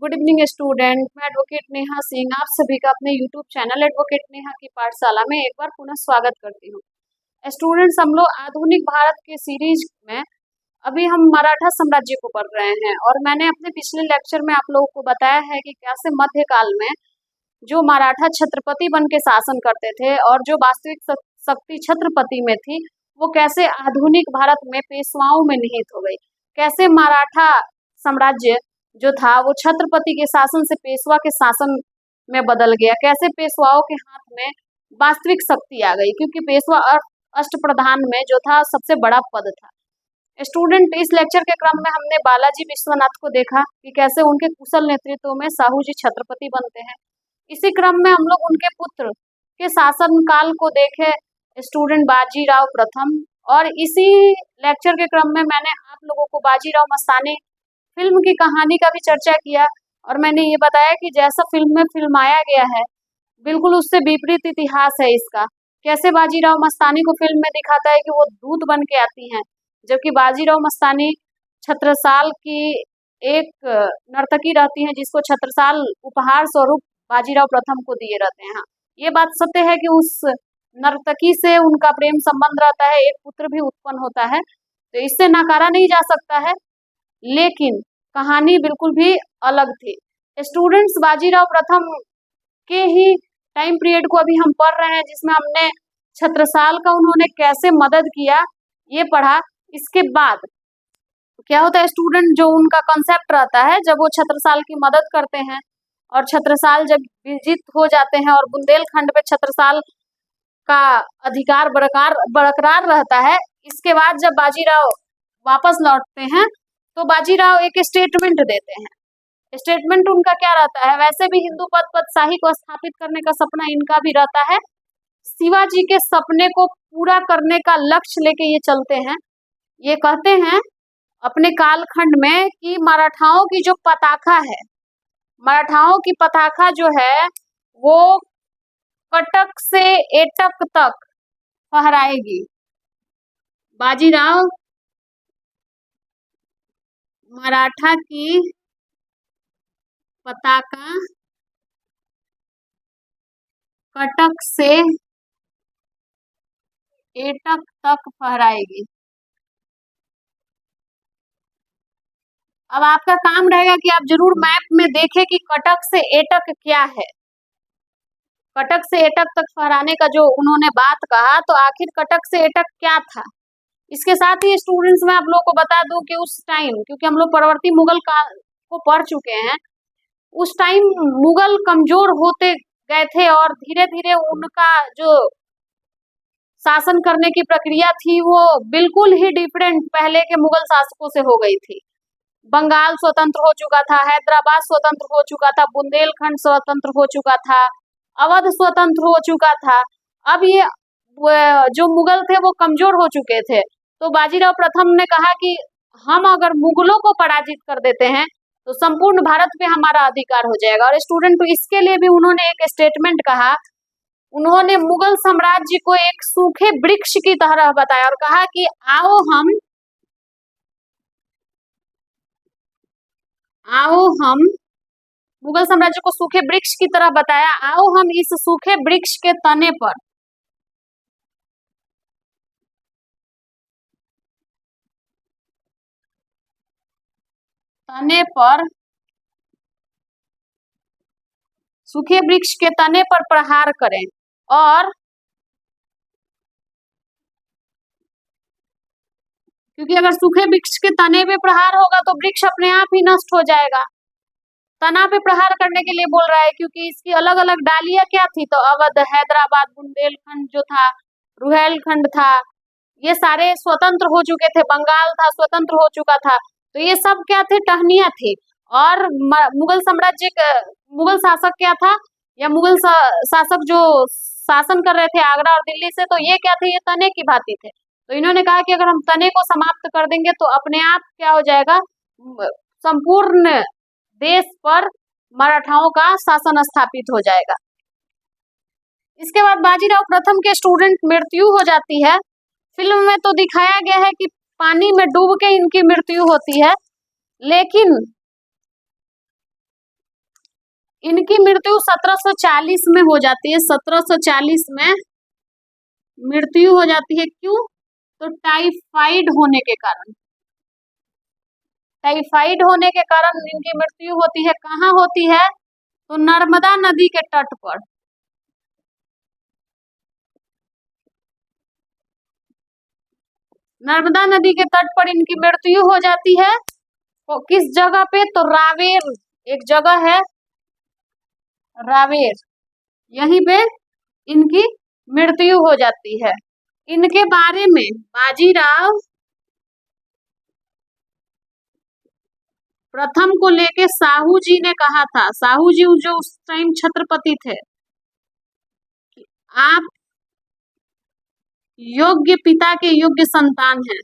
Good evening student. मैं advocate Neha Singh आप सभी का अपने यूट्यूब चैनल एडवोकेट नेहा की पाठशाला में एक बार पुनः स्वागत करती हूँ। स्टूडेंट्स, हम लोग आधुनिक भारत के सीरीज में अभी हम मराठा साम्राज्य को पढ़ रहे हैं और मैंने अपने पिछले लेक्चर में आप लोगों को बताया है कि कैसे मध्यकाल में जो मराठा छत्रपति बन के शासन करते थे और जो वास्तविक शक्ति छत्रपति में थी वो कैसे आधुनिक भारत में पेशवाओं में निहित हो गई, कैसे मराठा साम्राज्य जो था वो छत्रपति के शासन से पेशवा के शासन में बदल गया, कैसे पेशवाओं के हाथ में वास्तविक शक्ति आ गई, क्योंकि पेशवा अष्टप्रधान में जो था सबसे बड़ा पद था। स्टूडेंट, इस लेक्चर के क्रम में हमने बालाजी विश्वनाथ को देखा कि कैसे उनके कुशल नेतृत्व में साहू जी छत्रपति बनते हैं। इसी क्रम में हम लोग उनके पुत्र के शासन काल को देखे, स्टूडेंट बाजीराव प्रथम, और इसी लेक्चर के क्रम में मैंने आप लोगों को बाजीराव मस्तानी फिल्म की कहानी का भी चर्चा किया और मैंने ये बताया कि जैसा फिल्म में फिल्माया गया है बिल्कुल उससे विपरीत इतिहास है इसका। कैसे बाजीराव मस्तानी को फिल्म में दिखाता है कि वो दूत बन के आती हैं, जबकि बाजीराव मस्तानी छत्रसाल की एक नर्तकी रहती हैं जिसको छत्रसाल उपहार स्वरूप बाजीराव प्रथम को दिए रहते हैं। ये बात सत्य है कि उस नर्तकी से उनका प्रेम संबंध रहता है, एक पुत्र भी उत्पन्न होता है, तो इससे नकारा नहीं जा सकता है, लेकिन कहानी बिल्कुल भी अलग थी। स्टूडेंट्स, बाजीराव प्रथम के ही टाइम पीरियड को अभी हम पढ़ रहे हैं जिसमें हमने छत्रसाल का उन्होंने कैसे मदद किया ये पढ़ा। इसके बाद क्या होता है स्टूडेंट, जो उनका कंसेप्ट रहता है जब वो छत्रसाल की मदद करते हैं और छत्रसाल जब विजित हो जाते हैं और बुंदेलखंड पे छत्रसाल का अधिकार बरकरार रहता है, इसके बाद जब बाजीराव वापस लौटते हैं तो बाजीराव एक स्टेटमेंट देते हैं। स्टेटमेंट उनका क्या रहता है, वैसे भी हिंदू पदशाही को स्थापित करने का सपना इनका भी रहता है, शिवाजी के सपने को पूरा करने का लक्ष्य लेके ये चलते हैं। ये कहते हैं अपने कालखंड में कि मराठाओं की जो पताका है, मराठाओं की पताका जो है वो कटक से एटक तक फहराएगी। बाजीराव मराठा की पताका कटक से एटक तक फहराएगी। अब आपका काम रहेगा कि आप जरूर मैप में देखें कि कटक से एटक क्या है। कटक से एटक तक फहराने का जो उन्होंने बात कहा, तो आखिर कटक से एटक क्या था। इसके साथ ही स्टूडेंट्स मैं आप लोगों को बता दूं कि उस टाइम, क्योंकि हम लोग परवर्ती मुगल काल को पढ़ चुके हैं, उस टाइम मुगल कमजोर होते गए थे और धीरे धीरे उनका जो शासन करने की प्रक्रिया थी वो बिल्कुल ही डिफरेंट पहले के मुगल शासकों से हो गई थी। बंगाल स्वतंत्र हो चुका था, हैदराबाद स्वतंत्र हो चुका था, बुंदेलखंड स्वतंत्र हो चुका था, अवध स्वतंत्र हो चुका था। अब ये जो मुगल थे वो कमजोर हो चुके थे, तो बाजीराव प्रथम ने कहा कि हम अगर मुगलों को पराजित कर देते हैं तो संपूर्ण भारत पे हमारा अधिकार हो जाएगा। और स्टूडेंट, तो इसके लिए भी उन्होंने एक स्टेटमेंट कहा। उन्होंने मुगल साम्राज्य को एक सूखे वृक्ष की तरह बताया और कहा कि आओ हम मुगल साम्राज्य को सूखे वृक्ष की तरह बताया, आओ हम इस सूखे वृक्ष के तने पर सूखे वृक्ष के तने पर प्रहार करें, और क्योंकि अगर सूखे वृक्ष के तने पे प्रहार होगा तो वृक्ष अपने आप ही नष्ट हो जाएगा। तना पे प्रहार करने के लिए बोल रहा है क्योंकि इसकी अलग अलग डालियां क्या थी, तो अवध, हैदराबाद, बुंदेलखंड जो था, रुहेलखंड था, ये सारे स्वतंत्र हो चुके थे, बंगाल था स्वतंत्र हो चुका था, तो ये सब क्या थे, टहनियां थी। और मुगल साम्राज्य मुगल शासक क्या था, या मुगल शासक जो शासन कर रहे थे आगरा और दिल्ली से, तो ये क्या थे, ये तने की भांति थे। तो इन्होंने कहा कि अगर हम तने को समाप्त कर देंगे तो अपने आप क्या हो जाएगा, संपूर्ण देश पर मराठाओं का शासन स्थापित हो जाएगा। इसके बाद बाजीराव प्रथम के स्टूडेंट मृत्यु हो जाती है। फिल्म में तो दिखाया गया है कि पानी में डूब के इनकी मृत्यु होती है, लेकिन इनकी मृत्यु 1740 में हो जाती है। 1740 में मृत्यु हो जाती है। क्यों? तो टाइफाइड होने के कारण। टाइफाइड होने के कारण इनकी मृत्यु होती है। कहाँ होती है? तो नर्मदा नदी के तट पर। नर्मदा नदी के तट पर इनकी मृत्यु हो जाती है। तो किस जगह पे? तो रावेर एक जगह है, रावेर, यहीं पे इनकी मृत्यु हो जाती है। इनके बारे में बाजीराव प्रथम को लेके साहू जी ने कहा था, साहू जी जो उस टाइम छत्रपति थे, कि आप योग्य पिता के योग्य संतान हैं।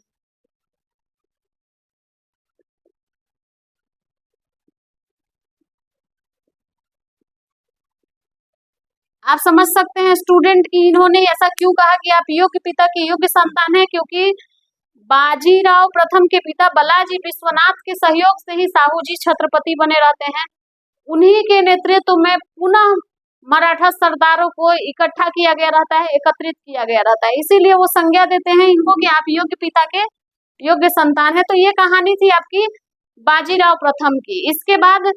आप समझ सकते हैं स्टूडेंट कि इन्होंने ऐसा क्यों कहा कि आप योग्य पिता के योग्य संतान हैं, क्योंकि बाजीराव प्रथम के पिता बालाजी विश्वनाथ के सहयोग से ही साहू जी छत्रपति बने रहते हैं। उन्हीं के नेतृत्व में पुनः मराठा सरदारों को इकट्ठा किया गया रहता है, एकत्रित किया गया रहता है। इसीलिए वो संज्ञा देते हैं इनको कि आप योग्य पिता के योग्य संतान है। तो ये कहानी थी आपकी बाजीराव प्रथम की। इसके बाद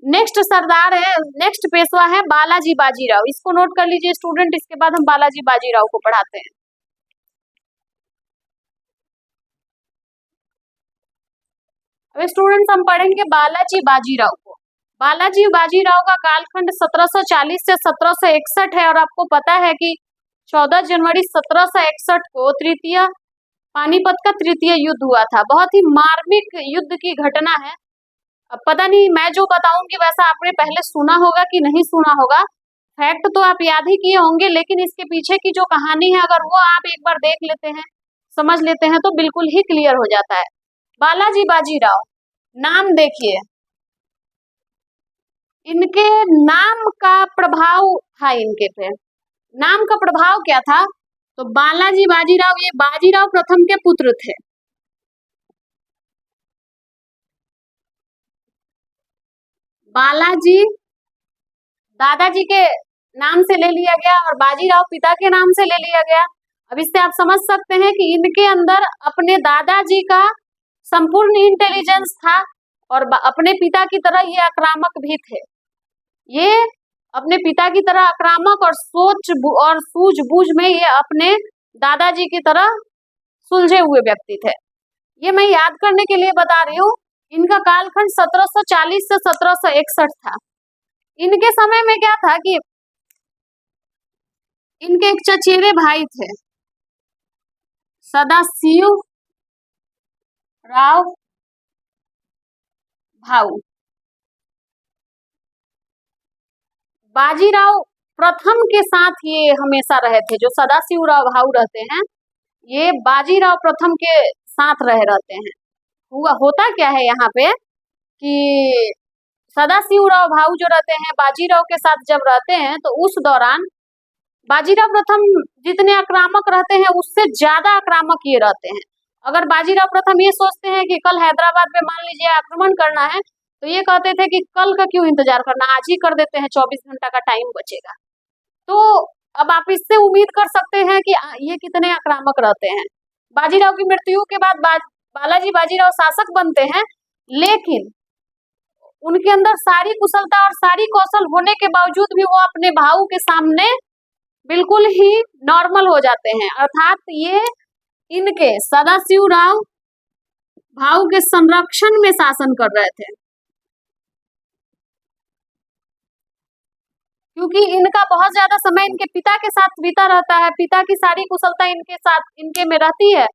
नेक्स्ट सरदार है, नेक्स्ट पेशवा है बालाजी बाजीराव। इसको नोट कर लीजिए स्टूडेंट। इसके बाद हम बालाजी बाजीराव को पढ़ाते हैं। अब स्टूडेंट्स हम पढ़ेंगे बालाजी बाजीराव को। बालाजी बाजीराव का कालखंड 1740 से 1761 है। और आपको पता है कि 14 जनवरी 1761 को तृतीय पानीपत का तृतीय युद्ध हुआ था। बहुत ही मार्मिक युद्ध की घटना है। अब पता नहीं मैं जो बताऊंगी वैसा आपने पहले सुना होगा कि नहीं सुना होगा। फैक्ट तो आप याद ही किए होंगे, लेकिन इसके पीछे की जो कहानी है अगर वो आप एक बार देख लेते हैं, समझ लेते हैं, तो बिल्कुल ही क्लियर हो जाता है। बालाजी बाजीराव, नाम देखिए, इनके नाम का प्रभाव था इनके पे। नाम का प्रभाव क्या था? तो बालाजी बाजीराव, ये बाजीराव प्रथम के पुत्र थे। बालाजी दादाजी के नाम से ले लिया गया और बाजीराव पिता के नाम से ले लिया गया। अब इससे आप समझ सकते हैं कि इनके अंदर अपने दादाजी का संपूर्ण इंटेलिजेंस था और अपने पिता की तरह ये आक्रामक भी थे। ये अपने पिता की तरह आक्रामक और सोच और सूझबूझ में ये अपने दादाजी की तरह सुलझे हुए व्यक्ति थे। ये मैं याद करने के लिए बता रही हूँ। इनका कालखंड 1740 से 1761 था। इनके समय में क्या था कि इनके एक चचेरे भाई थे, सदाशिव राव भाऊ। बाजीराव प्रथम के साथ ये हमेशा रहे थे। जो सदाशिव राव भाऊ रहते हैं ये बाजीराव प्रथम के साथ रहते हैं। होता क्या है यहाँ पे कि सदाशिव राव भाऊ जो रहते हैं बाजीराव के साथ जब रहते हैं तो उस दौरान बाजीराव प्रथम जितने आक्रामक रहते हैं उससे ज्यादा आक्रामक ये रहते हैं। अगर बाजीराव प्रथम ये सोचते हैं कि कल हैदराबाद पे मान लीजिए आक्रमण करना है, तो ये कहते थे कि कल का क्यों इंतजार करना, आज ही कर देते हैं, 24 घंटा का टाइम बचेगा। तो अब आप इससे उम्मीद कर सकते हैं कि ये कितने आक्रामक रहते हैं। बाजीराव की मृत्यु के बाद बालाजी बाजीराव शासक बनते हैं, लेकिन उनके अंदर सारी कुशलता और सारी कौशल होने के बावजूद भी वो अपने भाऊ के सामने बिल्कुल ही नॉर्मल हो जाते हैं। अर्थात ये इनके सदाशिव राव भाऊ के संरक्षण में शासन कर रहे थे, क्योंकि इनका बहुत ज्यादा समय इनके पिता के साथ बीता रहता है। पिता की सारी कुशलता इनके साथ इनके में रहती है,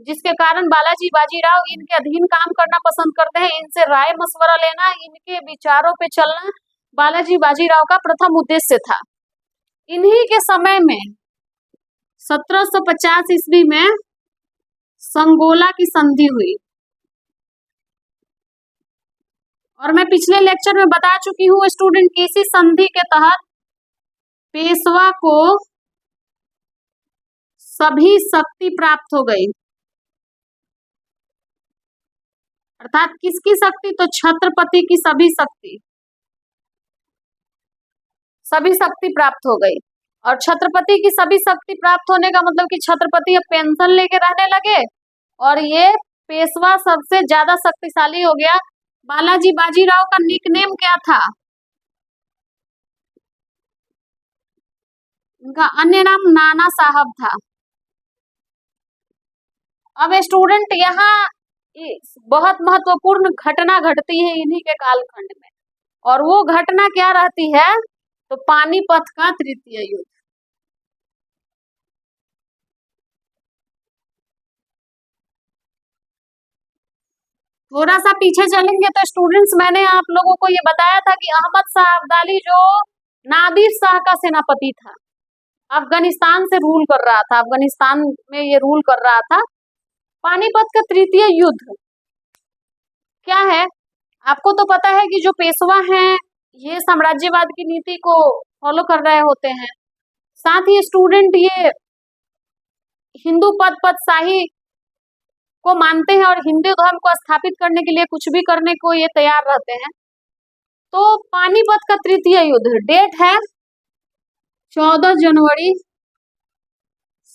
जिसके कारण बालाजी बाजीराव इनके अधीन काम करना पसंद करते हैं। इनसे राय मशवरा लेना, इनके विचारों पे चलना बालाजी बाजीराव का प्रथम उद्देश्य था। इन्हीं के समय में 1750 ईस्वी में संगोला की संधि हुई। और मैं पिछले लेक्चर में बता चुकी हूँ स्टूडेंट की इसी संधि के तहत पेशवा को सभी शक्ति प्राप्त हो गई। अर्थात किसकी शक्ति? तो छत्रपति की सभी शक्ति। सभी शक्ति प्राप्त हो गई। और छत्रपति की सभी शक्ति प्राप्त होने का मतलब कि छत्रपति अब पेंशन लेके रहने लगे और ये पेशवा सबसे ज्यादा शक्तिशाली हो गया। बालाजी बाजीराव का निकनेम क्या था? उनका अन्य नाम नाना साहब था। अब स्टूडेंट यहाँ बहुत महत्वपूर्ण घटना घटती है इन्हीं के कालखंड में, और वो घटना क्या रहती है? तो पानीपत का तृतीय युद्ध। थोड़ा सा पीछे चलेंगे तो स्टूडेंट्स, मैंने आप लोगों को ये बताया था कि अहमद शाह अब्दाली जो नादिर शाह का सेनापति था, अफगानिस्तान से रूल कर रहा था, अफगानिस्तान में ये रूल कर रहा था। पानीपत का तृतीय युद्ध क्या है? आपको तो पता है कि जो पेशवा हैं ये साम्राज्यवाद की नीति को फॉलो कर रहे होते हैं। साथ ही स्टूडेंट ये हिंदू पद शाही को मानते हैं और हिंदू धर्म को स्थापित करने के लिए कुछ भी करने को ये तैयार रहते हैं। तो पानीपत का तृतीय युद्ध डेट है 14 जनवरी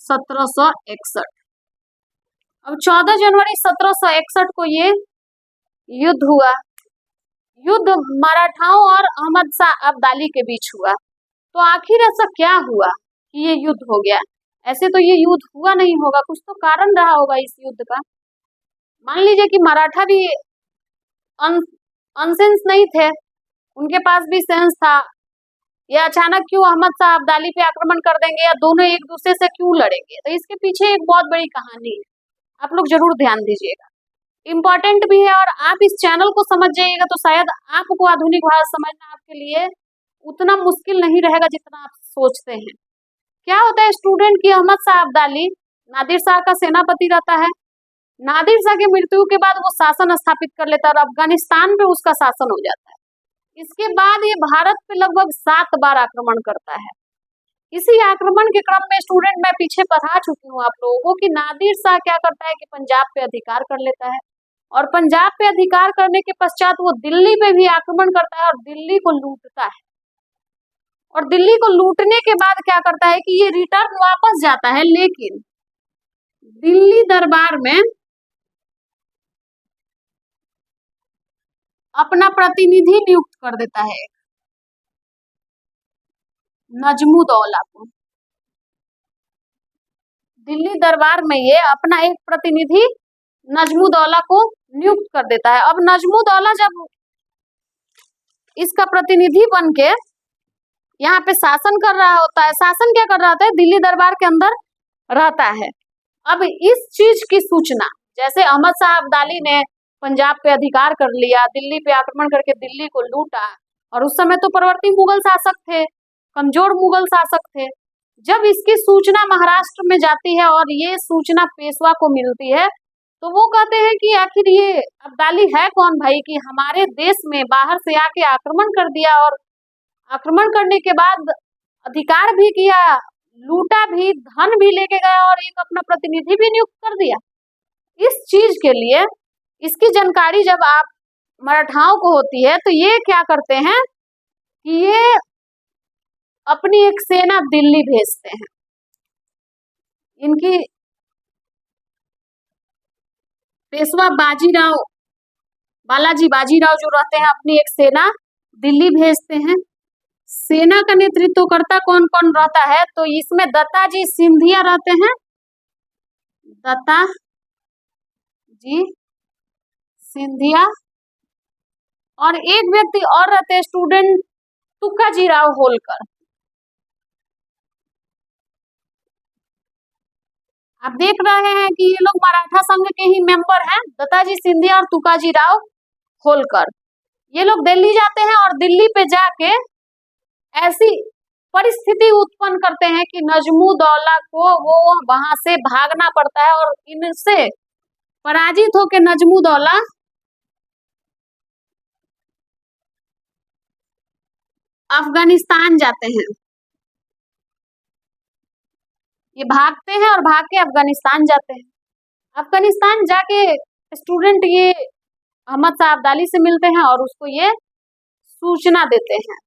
1761। अब 14 जनवरी 1761 को ये युद्ध हुआ। युद्ध मराठाओं और अहमद शाह अब्दाली के बीच हुआ। तो आखिर ऐसा क्या हुआ कि ये युद्ध हो गया? ऐसे तो ये युद्ध हुआ नहीं होगा, कुछ तो कारण रहा होगा इस युद्ध का। मान लीजिए कि मराठा भी अनसेंस नहीं थे, उनके पास भी सेंस था। ये अचानक क्यों अहमद शाह अब्दाली पे आक्रमण कर देंगे, या दोनों एक दूसरे से क्यों लड़ेंगे? तो इसके पीछे एक बहुत बड़ी कहानी है, आप लोग जरूर ध्यान दीजिएगा, इम्पोर्टेंट भी है। और आप इस चैनल को समझ जाइएगा तो शायद आपको आधुनिक भारत समझना आपके लिए उतना मुश्किल नहीं रहेगा जितना आप सोचते हैं। क्या होता है स्टूडेंट की अहमद शाह अब्दाली नादिर शाह का सेनापति रहता है। नादिर शाह की मृत्यु के बाद वो शासन स्थापित कर लेता है और अफगानिस्तान पे उसका शासन हो जाता है। इसके बाद ये भारत पे लगभग 7 बार आक्रमण करता है। इसी आक्रमण के क्रम में स्टूडेंट मैं पीछे पढ़ा चुकी हूँ आप लोगों को कि नादिर शाह क्या करता है कि पंजाब पे अधिकार कर लेता है, और पंजाब पे अधिकार करने के पश्चात वो दिल्ली पे भी आक्रमण करता है और दिल्ली को लूटता है। और दिल्ली को लूटने के बाद क्या करता है कि ये रिटर्न वापस जाता है, लेकिन दिल्ली दरबार में अपना प्रतिनिधि नियुक्त कर देता है नजमुद्दौला को। दिल्ली दरबार में ये अपना एक प्रतिनिधि नजमुद्दौला को नियुक्त कर देता है। अब नजमुद्दौला जब इसका प्रतिनिधि बन के यहाँ पे शासन कर रहा होता है, शासन क्या कर रहा होता है, दिल्ली दरबार के अंदर रहता है। अब इस चीज की सूचना, जैसे अहमद शाह अब्दाली ने पंजाब पे अधिकार कर लिया, दिल्ली पे आक्रमण करके दिल्ली को लूटा, और उस समय तो प्रवर्ती मुगल शासक थे, कमजोर मुगल शासक थे। जब इसकी सूचना महाराष्ट्र में जाती है और ये सूचना पेशवा को मिलती है, तो वो कहते हैं कि आखिर ये अब्दाली है कौन भाई कि हमारे देश में बाहर से आके आक्रमण कर दिया, और आक्रमण करने के बाद अधिकार भी किया, लूटा भी, धन भी लेके गया, और एक अपना प्रतिनिधि भी नियुक्त कर दिया। इस चीज के लिए इसकी जानकारी जब आप मराठाओं को होती है तो ये क्या करते हैं कि ये अपनी एक सेना दिल्ली भेजते हैं। इनकी पेशवा बाजीराव, बालाजी बाजीराव जो रहते हैं, अपनी एक सेना दिल्ली भेजते हैं। सेना का नेतृत्व करता कौन कौन रहता है? तो इसमें दत्ता जी सिंधिया रहते हैं, दत्ता जी सिंधिया, और एक व्यक्ति और रहते हैं स्टूडेंट, तुकाजी राव होलकर। आप देख रहे हैं कि ये लोग मराठा संघ के ही मेंबर हैं, दत्ताजी सिंधिया और तुकाजी राव होलकर। ये लोग दिल्ली जाते हैं और दिल्ली पे जाके ऐसी परिस्थिति उत्पन्न करते हैं कि नजमुद्दौला को वो वहां से भागना पड़ता है, और इनसे पराजित होकर नजमुद्दौला अफगानिस्तान जाते हैं। ये भागते हैं और भाग के अफगानिस्तान जाते हैं। अफगानिस्तान जाके स्टूडेंट ये अहमद शाह अब्दाली से मिलते हैं और उसको ये सूचना देते हैं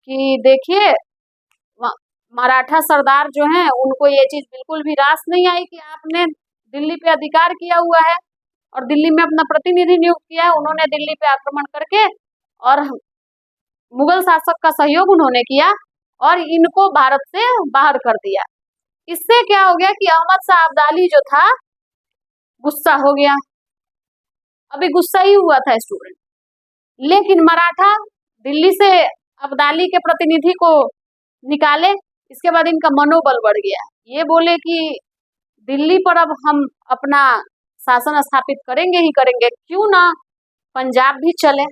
कि देखिए मराठा सरदार जो हैं उनको ये चीज बिल्कुल भी रास नहीं आई कि आपने दिल्ली पे अधिकार किया हुआ है और दिल्ली में अपना प्रतिनिधि नियुक्त किया है। उन्होंने दिल्ली पे आक्रमण करके और मुगल शासक का सहयोग उन्होंने किया और इनको भारत से बाहर कर दिया। इससे क्या हो गया कि अहमद शाह अब्दाली जो था गुस्सा हो गया। अभी गुस्सा ही हुआ था स्टूडेंट, लेकिन मराठा दिल्ली से अब्दाली के प्रतिनिधि को निकाले। इसके बाद इनका मनोबल बढ़ गया। ये बोले कि दिल्ली पर अब हम अपना शासन स्थापित करेंगे ही करेंगे, क्यों ना पंजाब भी चले।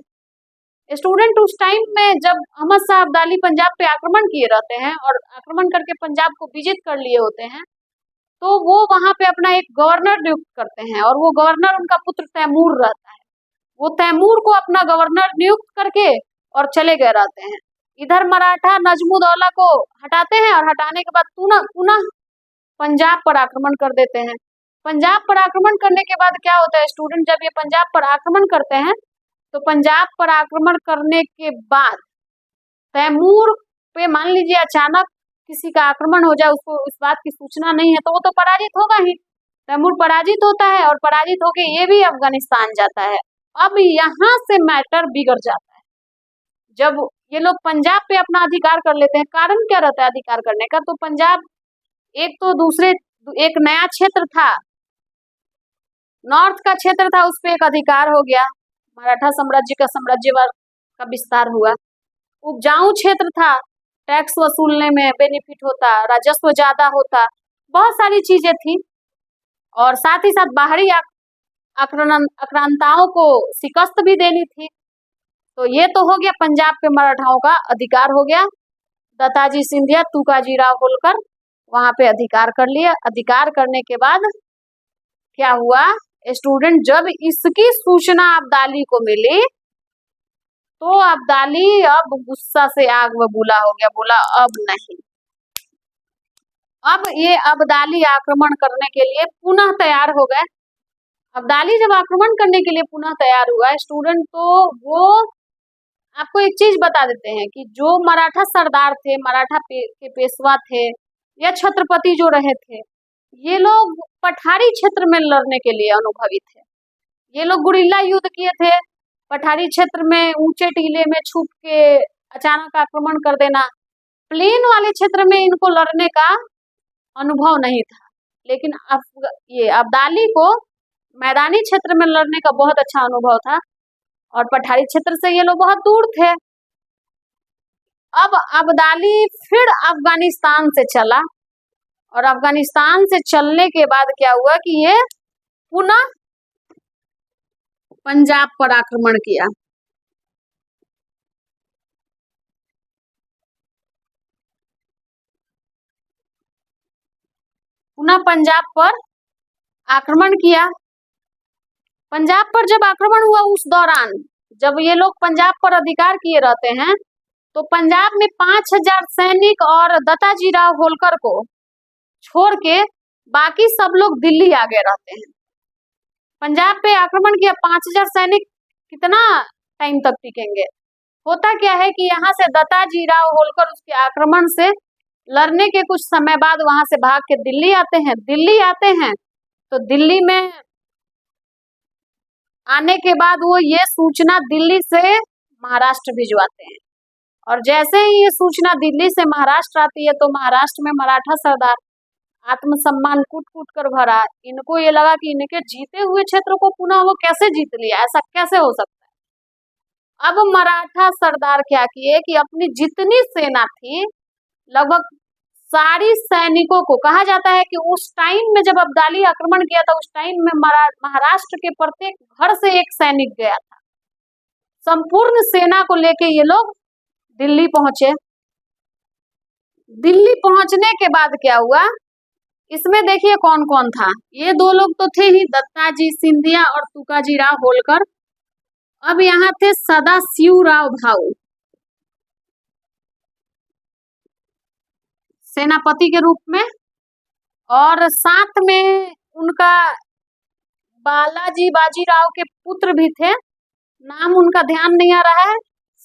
स्टूडेंट उस टाइम में जब अहमद शाह अब्दाली पंजाब पे आक्रमण किए रहते हैं और आक्रमण करके पंजाब को विजित कर लिए होते हैं, तो वो वहां पे अपना एक गवर्नर नियुक्त करते हैं और वो गवर्नर उनका पुत्र तैमूर रहता है। वो तैमूर को अपना गवर्नर नियुक्त करके और चले गए रहते हैं। इधर मराठा नजमुद्दौला को हटाते हैं और हटाने के बाद पुनः पंजाब पर आक्रमण कर देते हैं। पंजाब पर आक्रमण करने के बाद क्या होता है स्टूडेंट, जब ये पंजाब पर आक्रमण करते हैं तो पंजाब पर आक्रमण करने के बाद तैमूर पे मान लीजिए अचानक किसी का आक्रमण हो जाए, उसको इस बात की सूचना नहीं है, तो वो तो पराजित होगा ही। तैमूर पराजित होता है और पराजित होके ये भी अफगानिस्तान जाता है। अब यहाँ से मैटर बिगड़ जाता है। जब ये लोग पंजाब पे अपना अधिकार कर लेते हैं, कारण क्या रहता है अधिकार करने का, तो पंजाब एक तो दूसरे एक नया क्षेत्र था, नॉर्थ का क्षेत्र था, उस पर एक अधिकार हो गया। मराठा साम्राज्य का साम्राज्यवाद का विस्तार हुआ। उपजाऊ क्षेत्र था, टैक्स वसूलने में बेनिफिट होता, राजस्व ज्यादा होता, बहुत सारी चीजें थी। और साथ ही साथ बाहरी आक्रांताओं को शिकस्त भी देनी थी। तो ये तो हो गया पंजाब पे मराठाओं का अधिकार हो गया। दत्ताजी सिंधिया, तुकाजीराव होलकर वहां पे अधिकार कर लिया। अधिकार करने के बाद क्या हुआ स्टूडेंट, जब इसकी सूचना अब्दाली को मिली तो अब्दाली अब गुस्सा से आग बबूला हो गया। बोला अब नहीं। अब ये अब्दाली आक्रमण करने के लिए पुनः तैयार हो गए। अब्दाली जब आक्रमण करने के लिए पुनः तैयार हुआ स्टूडेंट, तो वो आपको एक चीज बता देते हैं कि जो मराठा सरदार थे, मराठा के पेशवा थे या छत्रपति जो रहे थे, ये लोग पठारी क्षेत्र में लड़ने के लिए अनुभवी थे। ये लोग गुरिल्ला युद्ध किए थे। पठारी क्षेत्र में ऊंचे टीले में छुप के अचानक आक्रमण कर देना, प्लेन वाले क्षेत्र में इनको लड़ने का अनुभव नहीं था। लेकिन ये अब्दाली को मैदानी क्षेत्र में लड़ने का बहुत अच्छा अनुभव था और पठारी क्षेत्र से ये लोग बहुत दूर थे। अब अब्दाली फिर अफगानिस्तान से चला और अफगानिस्तान से चलने के बाद क्या हुआ कि ये पुनः पंजाब पर आक्रमण किया। पुनः पंजाब पर आक्रमण किया। पंजाब पर जब आक्रमण हुआ उस दौरान जब ये लोग पंजाब पर अधिकार किए रहते हैं, तो पंजाब में 5000 सैनिक और दत्ताजीराव होलकर को छोड़ के बाकी सब लोग दिल्ली आ गए रहते हैं। पंजाब पे आक्रमण किया, 5000 सैनिक कितना टाइम तक टिकेंगे। होता क्या है कि यहाँ से दत्ताजीराव होलकर उसके आक्रमण से लड़ने के कुछ समय बाद वहां से भाग के दिल्ली आते हैं। दिल्ली आते हैं तो दिल्ली में आने के बाद वो ये सूचना दिल्ली से महाराष्ट्र भिजवाते हैं और जैसे ही ये सूचना दिल्ली से महाराष्ट्र आती है तो महाराष्ट्र में मराठा सरदार आत्मसम्मान कूट कूट कर भरा। इनको ये लगा कि इनके जीते हुए क्षेत्र को पुनः वो कैसे जीत लिया, ऐसा कैसे हो सकता है। अब मराठा सरदार क्या किए कि अपनी जितनी सेना थी लगभग सारी सैनिकों को, कहा जाता है कि उस टाइम में जब अब्दाली आक्रमण किया था उस टाइम में महाराष्ट्र के प्रत्येक घर से एक सैनिक गया था। संपूर्ण सेना को लेके ये लोग दिल्ली पहुंचे। दिल्ली पहुंचने के बाद क्या हुआ, इसमें देखिए कौन कौन था। ये दो लोग तो थे ही, दत्ताजी सिंधिया और तुकाजीराव होलकर। अब यहाँ थे सदाशिवराव भाऊ सेनापति के रूप में, और साथ में उनका बालाजी बाजीराव के पुत्र भी थे, नाम उनका ध्यान नहीं आ रहा है,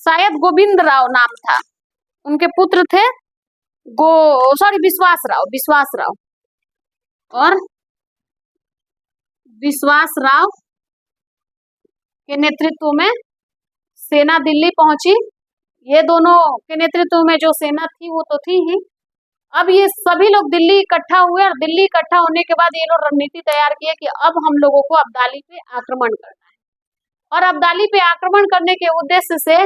शायद गोविंद राव नाम था। उनके पुत्र थे विश्वास राव और विश्वास राव के नेतृत्व में सेना दिल्ली पहुंची। ये दोनों के नेतृत्व में जो सेना थी वो तो थी ही। अब ये सभी लोग दिल्ली इकट्ठा हुए और दिल्ली इकट्ठा होने के बाद ये लोग रणनीति तैयार किए कि अब हम लोगों को अब्दाली पे आक्रमण करना है। और अब्दाली पे आक्रमण करने के उद्देश्य से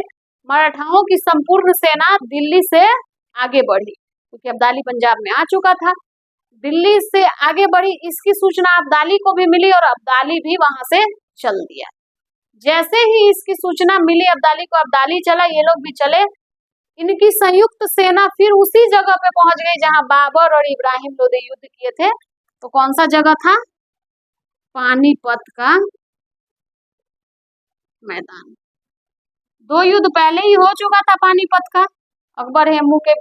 मराठाओं की संपूर्ण सेना दिल्ली से आगे बढ़ी, क्योंकि अब्दाली पंजाब में आ चुका था। दिल्ली से आगे बढ़ी, इसकी सूचना अब्दाली को भी मिली और अब्दाली भी वहां से चल दिया। जैसे ही इसकी सूचना मिली अब्दाली को, अब्दाली चला, ये लोग भी चले। इनकी संयुक्त सेना फिर उसी जगह पे पहुंच गई जहां बाबर और इब्राहिम लोदी युद्ध किए थे। तो कौन सा जगह था? पानीपत का मैदान। 2 युद्ध पहले ही हो चुका था पानीपत का। अकबर हेमू के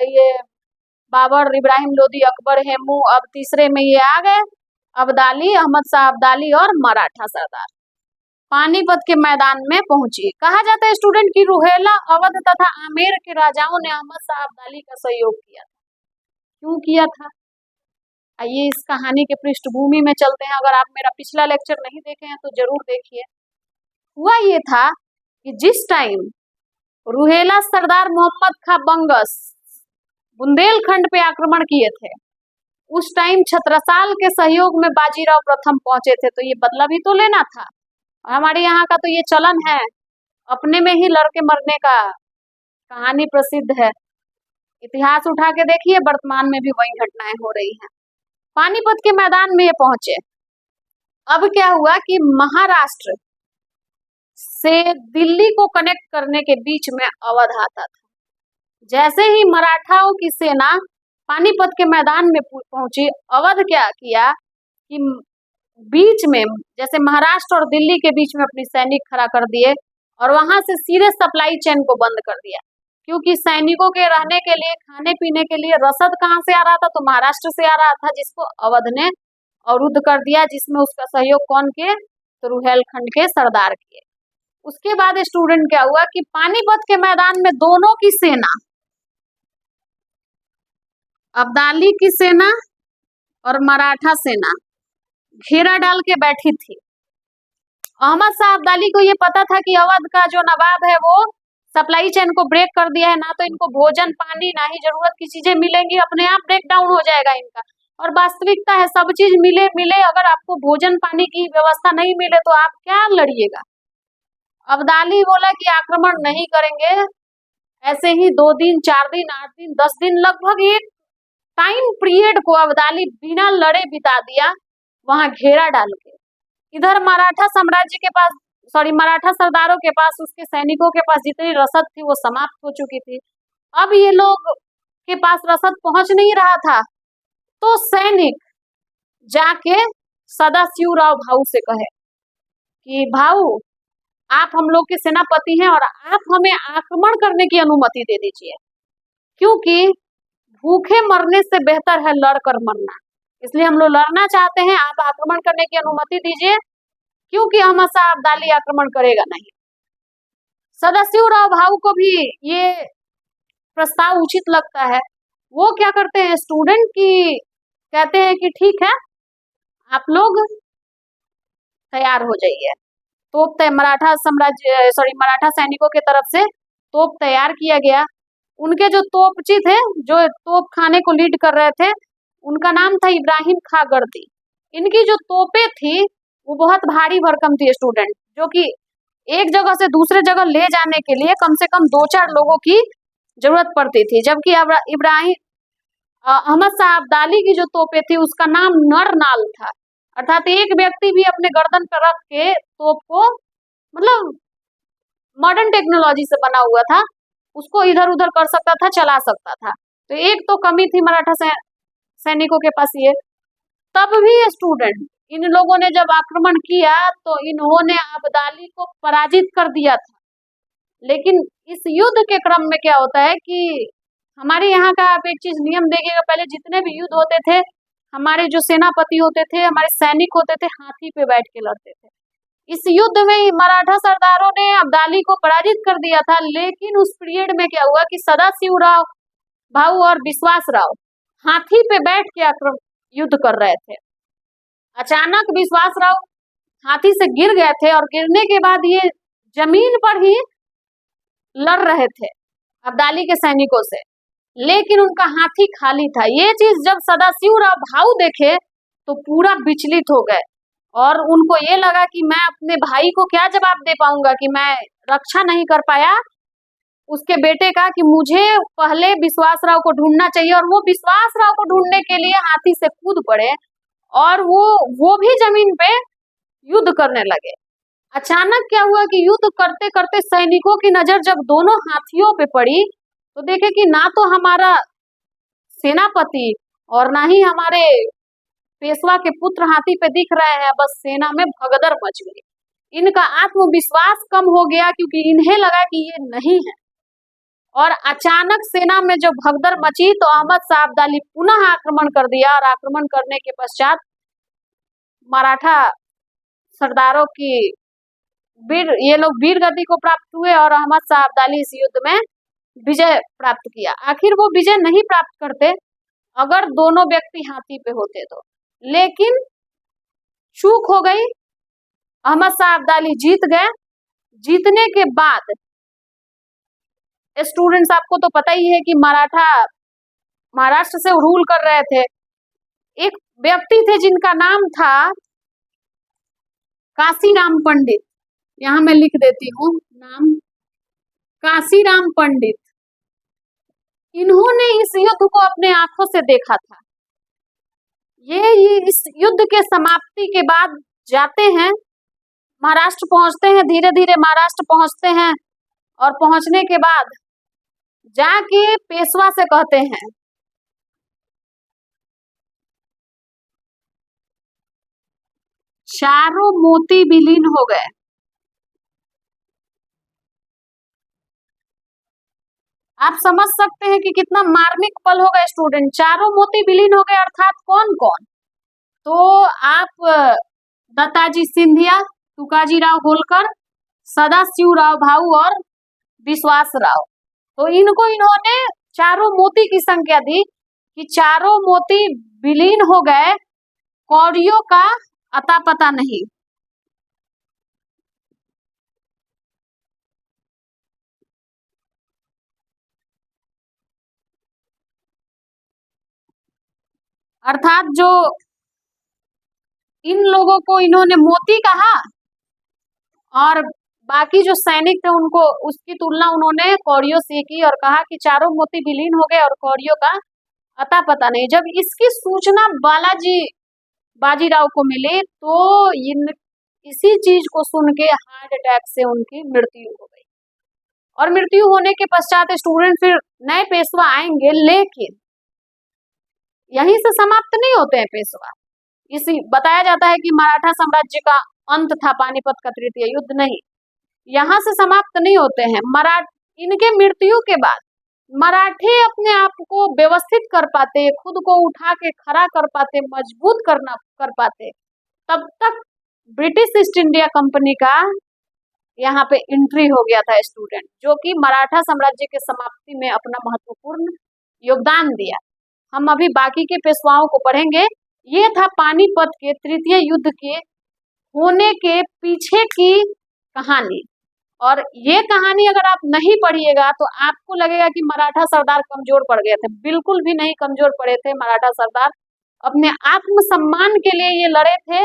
ये बाबर इब्राहिम लोदी अकबर हेमू, अब तीसरे में ये आ गए अब्दाली, अहमद शाह अब्दाली और मराठा सरदार पानीपत के मैदान में पहुंची। कहा जाता है स्टूडेंट की रुहेला, अवध तथा आमेर के राजाओं ने अहमद शाह अब्दाली का सहयोग किया था। क्यों किया था? आइए इस कहानी के पृष्ठभूमि में चलते हैं। अगर आप मेरा पिछला लेक्चर नहीं देखे हैं तो जरूर देखिए। हुआ ये था कि जिस टाइम रुहेला सरदार मोहम्मद खां बंगस बुंदेलखंड पे आक्रमण किए थे, उस टाइम छत्रसाल के सहयोग में बाजीराव प्रथम पहुंचे थे। तो ये बदला भी तो लेना था। हमारे यहाँ का तो ये चलन है, अपने में ही लड़के मरने का कहानी प्रसिद्ध है। इतिहास उठा के देखिए, वर्तमान में भी वही घटनाएं हो रही हैं। पानीपत के मैदान में ये पहुंचे। अब क्या हुआ कि महाराष्ट्र से दिल्ली को कनेक्ट करने के बीच में अवध आता था। जैसे ही मराठाओं की सेना पानीपत के मैदान में पहुंची, अवध क्या किया कि बीच में, जैसे महाराष्ट्र और दिल्ली के बीच में अपनी सैनिक खड़ा कर दिए और वहां से सीधे सप्लाई चेन को बंद कर दिया। क्योंकि सैनिकों के रहने के लिए, खाने पीने के लिए रसद कहाँ से आ रहा था? तो महाराष्ट्र से आ रहा था, जिसको अवध ने अवरुद्ध कर दिया, जिसमें उसका सहयोग कौन किए? तो रुहेलखंड के सरदार किए। उसके बाद स्टूडेंट क्या हुआ कि पानीपत के मैदान में दोनों की सेना, अब्दाली की सेना और मराठा सेना घेरा डाल के बैठी थी। अहमद शाह अब्दाली को ये पता था कि अवध का जो नवाब है वो सप्लाई चेन को ब्रेक कर दिया है, ना तो इनको भोजन पानी ना ही जरूरत की चीजें मिलेंगी, अपने आप ब्रेक डाउन हो जाएगा इनका। और वास्तविकता है सब चीज मिले मिले, अगर आपको भोजन पानी की व्यवस्था नहीं मिले तो आप क्या लड़िएगा। अब्दाली बोला कि आक्रमण नहीं करेंगे। ऐसे ही 2 दिन 4 दिन 8 दिन 10 दिन लगभग एक टाइम पीरियड को अब्दाली बिना लड़े बिता दिया वहां घेरा डाल के। इधर मराठा साम्राज्य के पास, मराठा सरदारों के पास, उसके सैनिकों के पास जितनी रसद थी वो समाप्त हो चुकी थी। अब ये लोग के पास रसद पहुंच नहीं रहा था, तो सैनिक जाके सदाशिवराव भाऊ से कहे कि भाऊ आप हम लोग के सेनापति हैं और आप हमें आक्रमण करने की अनुमति दे दीजिए, क्योंकि भूखे मरने से बेहतर है लड़कर मरना, इसलिए हम लोग लड़ना चाहते हैं, आप आक्रमण करने की अनुमति दीजिए, क्योंकि अहमद शाह अब्दाली आक्रमण करेगा नहीं। सदाशिवराव भाऊ को भी ये प्रस्ताव उचित लगता है। वो क्या करते हैं स्टूडेंट की, कहते हैं कि ठीक है आप लोग तैयार हो जाइए। तोप मराठा सैनिकों के तरफ से तोप तैयार किया गया। उनके जो तोपची थे, जो तोप खाने को लीड कर रहे थे, उनका नाम था इब्राहिम खां गर्दी। इनकी जो तोपें थी वो बहुत भारी भरकम थी स्टूडेंट, जो कि एक जगह से दूसरे जगह ले जाने के लिए कम से कम 2-4 लोगों की जरूरत पड़ती थी। जबकि अहमद शाह अब्दाली की जो तोपें थी उसका नाम नरनाल था, अर्थात एक व्यक्ति भी अपने गर्दन पर रख के तोप को, मतलब मॉडर्न टेक्नोलॉजी से बना हुआ था, उसको इधर उधर कर सकता था, चला सकता था। तो एक तो कमी थी मराठा सैनिकों के पास ये। तब भी स्टूडेंट, इन लोगों ने जब आक्रमण किया तो इन्होंने अब्दाली को पराजित कर दिया था। लेकिन इस युद्ध के क्रम में क्या होता है कि हमारे यहाँ का आप एक चीज नियम देखिएगा, पहले जितने भी युद्ध होते थे, हमारे जो सेनापति होते थे, हमारे सैनिक होते थे, हाथी पे बैठ के लड़ते थे। इस युद्ध में मराठा सरदारों ने अब्दाली को पराजित कर दिया था, लेकिन उस पीरियड में क्या हुआ कि सदाशिवराव भाऊ और विश्वासराव हाथी पे बैठ के युद्ध कर रहे थे। अचानक विश्वासराव हाथी से गिर गए थे और गिरने के बाद ये जमीन पर ही लड़ रहे थे अब्दाली के सैनिकों से, लेकिन उनका हाथी खाली था। ये चीज जब सदाशिवराव भाऊ देखे तो पूरा विचलित हो गए और उनको ये लगा कि मैं अपने भाई को क्या जवाब दे पाऊंगा कि मैं रक्षा नहीं कर पाया उसके बेटे का, कि मुझे पहले विश्वासराव को ढूंढना चाहिए। और वो विश्वासराव को ढूंढने के लिए हाथी से कूद पड़े और वो भी जमीन पे युद्ध करने लगे। अचानक क्या हुआ कि युद्ध करते करते सैनिकों की नजर जब दोनों हाथियों पे पड़ी तो देखे कि ना तो हमारा सेनापति और ना ही हमारे पेशवा के पुत्र हाथी पे दिख रहे हैं, बस सेना में भगदड़ मच गई। इनका आत्मविश्वास कम हो गया क्योंकि इन्हें लगा कि ये नहीं है। और अचानक सेना में जब भगदड़ मची तो अहमद शाह अब्दाली पुनः आक्रमण कर दिया और आक्रमण करने के पश्चात मराठा सरदारों की ये लोग वीर गति को प्राप्त हुए और अहमद शाह अब्दाली इस युद्ध में विजय प्राप्त किया। आखिर वो विजय नहीं प्राप्त करते अगर दोनों व्यक्ति हाथी पे होते तो, लेकिन चूक हो गई। अहमद शाह अब्दाली जीत गए। जीतने के बाद स्टूडेंट्स आपको तो पता ही है कि मराठा महाराष्ट्र से रूल कर रहे थे। एक व्यक्ति थे जिनका नाम था काशीराम पंडित, यहाँ मैं लिख देती हूँ नाम, काशीराम पंडित। इन्होंने इस युद्ध को अपने आंखों से देखा था। ये इस युद्ध के समाप्ति के बाद जाते हैं, महाराष्ट्र पहुंचते हैं, धीरे धीरे महाराष्ट्र पहुंचते हैं और पहुंचने के बाद जाके पेशवा से कहते हैं चारों मोती विलीन हो गए। आप समझ सकते हैं कि कितना मार्मिक पल होगा स्टूडेंट। चारों मोती विलीन हो गए अर्थात कौन कौन? तो आप दत्ताजी सिंधिया, तुकाजी राव होलकर, सदाशिवराव भाऊ और विश्वासराव। तो इनको इन्होंने चारों मोती की संख्या दी कि चारों मोती विलीन हो गए, कौड़ियों का अता पता नहीं। अर्थात जो इन लोगों को इन्होंने मोती कहा और बाकी जो सैनिक थे उनको उसकी तुलना उन्होंने कौड़ियों से की और कहा कि चारों मोती विलीन हो गए और कौड़ियों का अता पता नहीं। जब इसकी सूचना बाजीराव को मिली तो इसी चीज को सुन के हार्ट अटैक से उनकी मृत्यु हो गई। और मृत्यु होने के पश्चात स्टूडेंट फिर नए पेशवा आएंगे, लेकिन यहीं से समाप्त नहीं होते हैं पेशवा। इसी बताया जाता है कि मराठा साम्राज्य का अंत था पानीपत का तृतीय युद्ध, नहीं, यहाँ से समाप्त नहीं होते हैं। इनके मृत्यु के बाद मराठे अपने आप को व्यवस्थित कर पाते, खुद को उठा के खड़ा कर पाते, मजबूत कर पाते, तब तक ब्रिटिश ईस्ट इंडिया कंपनी का यहाँ पे एंट्री हो गया था स्टूडेंट, जो कि मराठा साम्राज्य के समाप्ति में अपना महत्वपूर्ण योगदान दिया। हम अभी बाकी के पेशवाओं को पढ़ेंगे। ये था पानीपत के तृतीय युद्ध के होने के पीछे की कहानी। और ये कहानी अगर आप नहीं पढ़िएगा तो आपको लगेगा कि मराठा सरदार कमजोर पड़ गए थे। बिल्कुल भी नहीं कमजोर पड़े थे मराठा सरदार, अपने आत्मसम्मान के लिए ये लड़े थे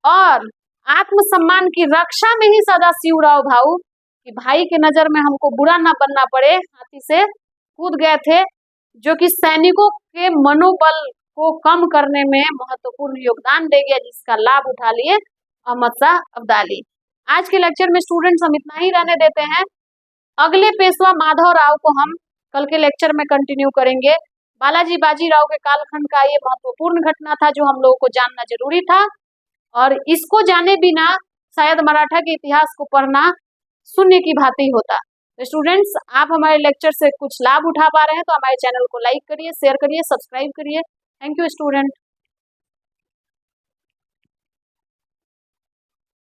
और आत्मसम्मान की रक्षा में ही सदाशिवराव भाऊ कि भाई के नजर में हमको बुरा ना बनना पड़े, हाथी से कूद गए थे, जो कि सैनिकों के मनोबल को कम करने में महत्वपूर्ण योगदान दे गया, जिसका लाभ उठा लिए अहमद शाह अब्दाली। आज के लेक्चर में स्टूडेंट्स हम इतना ही रहने देते हैं। अगले पेशवा माधव राव को हम कल के लेक्चर में कंटिन्यू करेंगे। बालाजी बाजीराव के कालखंड का ये महत्वपूर्ण घटना था जो हम लोगों को जानना जरूरी था, और इसको जाने बिना शायद मराठा के इतिहास को पढ़ना शून्य की भांति होता। तो स्टूडेंट्स, आप हमारे लेक्चर से कुछ लाभ उठा पा रहे हैं तो हमारे चैनल को लाइक करिए, शेयर करिए, सब्सक्राइब करिए। Thank you student.